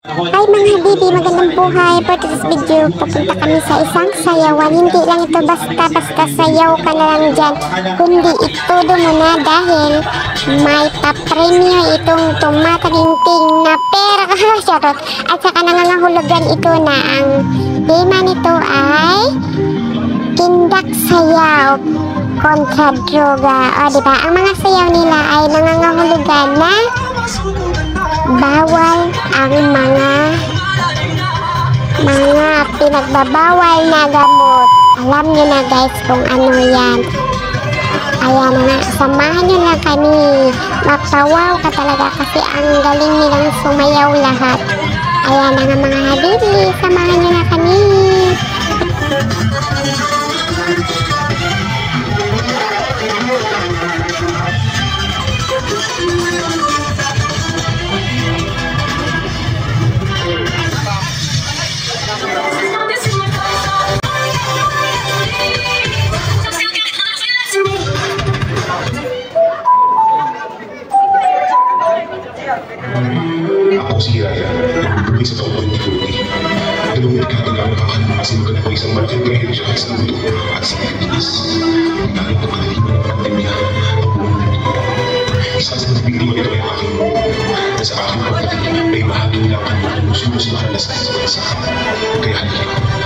Hi mga habibi, magandang buhay. For today's video, pupunta kami sa isang sayawan. Hindi lang ito basta-basta sayaw ka na lang dyan, kundi itudo mo na dahil may papremyo itong tumataginting na pera. Charot. At saka nangangahulugan ito na ang tema nito ay tindak sayaw kontra droga. O diba, ang mga sayaw nila ay nangangahulugan na bawal ang mga pinagbabawal na gamot. Alam nyo na guys kung ano yan. Ayan na nga, samahan nyo lang kami. Mapawaw ka talaga kasi ang galing nilang sumayaw lahat. Ayan na nga mga habibi, samahan nyo na kami. Ako si Yaya, nagbibigay sa taong pagtitulungi. Dalawang dekada na nakakalimasin ka na po isang malaking trahedya sa mundo at sa Pilipinas. Dahil pagkalaliman ng pandemya, ang buong mundo. Isa sa nagbibigay ito ay aking mundo. Na sa aking pagdating ay bahagi lang ang mga musulos na kalasan sa bansa. Kaya halika,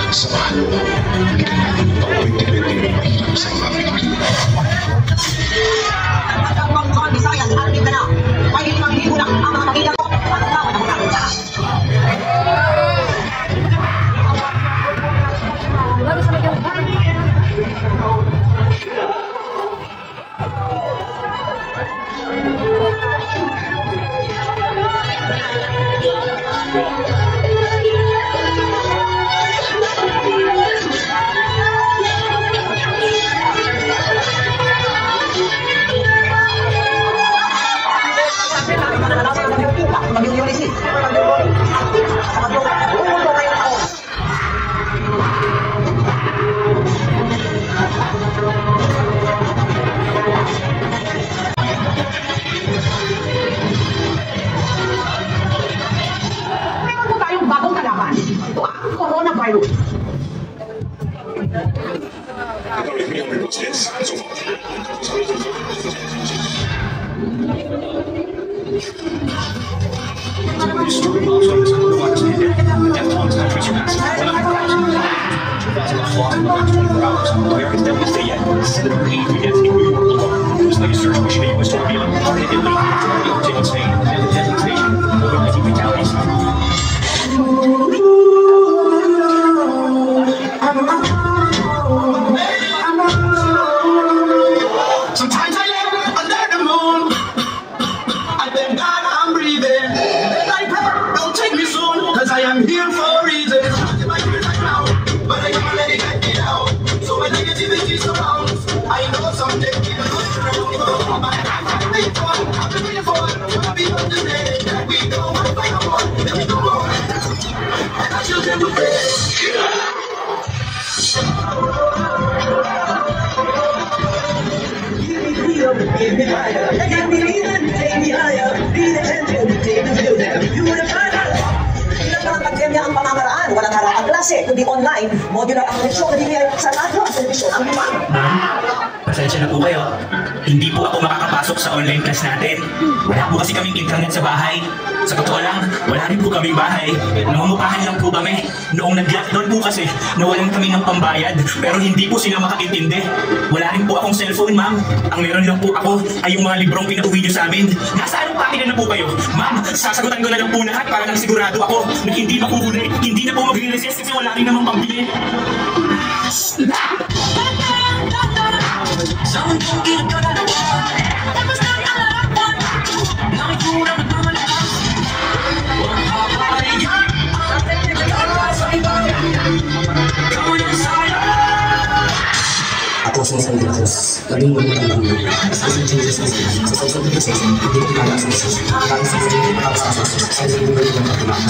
samahan mo. Balikan natin ang taong 2020 ng mahirap sa mga Pilipino. Coronavirus. Sometimes I live under the moon. I thank God I'm breathing. Like pepper, don't take me soon, cause I am here for a reason. But I can't let it get me down. So when negativity surrounds, I know someday people will turn my eyes are waiting for. I've been waiting for. Wanna be on the day that we go and fight for. Then we go on. And our children will pray. Give me higher, give me reason, take me higher. Be the champion, take the building. You would have tried us. Ilang pandemya ang pamamaraan, walang harapang klase, kundi online, modular ang leksyon na diniyay sa radyo at telebisyon ang lumang. Pasensya na po kayo. Hindi po ako makakapasok sa online class natin. Wala po kasi kaming internet sa bahay. Sa totoo lang, wala rin po kaming bahay. Nangungupahan lang po kami. Noong nag-lockdown po kasi, nawalan kami ng pambayad. Pero hindi po sila makaintindi. Wala rin po akong cellphone, ma'am. Ang meron lang po ako ay yung mga librong pinauwi niyo sa amin. Nasa anong pakina na po kayo? Ma'am, sasagutan ko na lang po lahat para lang sigurado ako na hindi makuhuli. Hindi na po mag-resist kasi wala rin namang pambili. Someone don't get a gun out of war. That was not a lot of fun. Now we do it on the permanent house. Come on inside. Ako si Isang Dios, labing muli ang buhay. Sa isang changes na sila, sa social conversation, hindi ko kala sa isa. Kala sa sarili ko para sa asa, sa hindi ko rin ang patulang.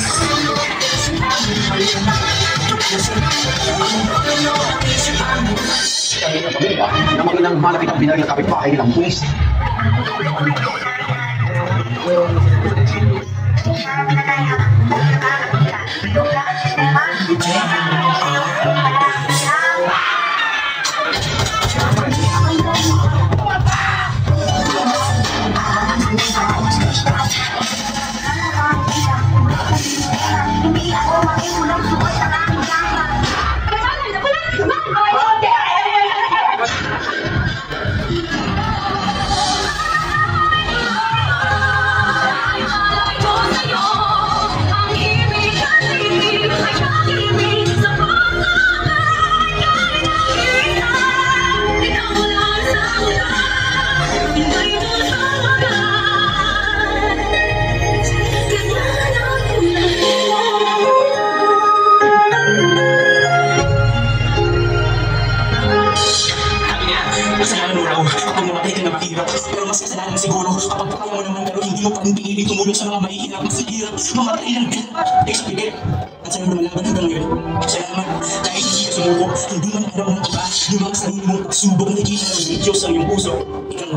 Kami ng pamilya na mag-inang malapit ang binaril kapitbahay nilang pulis. Kasalanan mo raw kapag namatay ka na mahirap. Pero mas kasalanan siguro kapag kaya mo naman pero hindi mo pa rin pinili tumulong sa mga mahihirap. Mas hirap mamatay ng hirap. Take sa pigil. At sa'yo naman laban hanggang ngayon. Salamat dahil hindi ka sumuko. Hindi man alam ng iba yung mga sarili mong pagsubok na nakikita ng Diyos sa iyong puso. Ikaw mo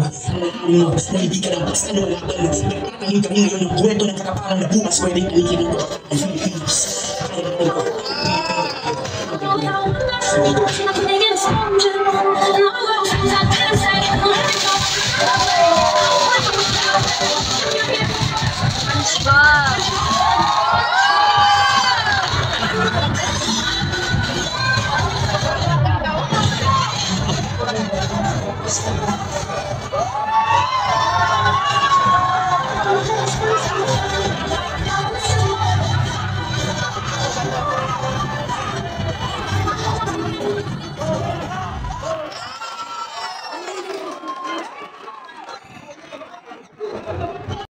na hindi ka lang basta na laban. Nagtatahin ka rin ngayon ng kwento ng kakapangan na bukas pwedeng alikin ito. Ang Pilipinas. Wow.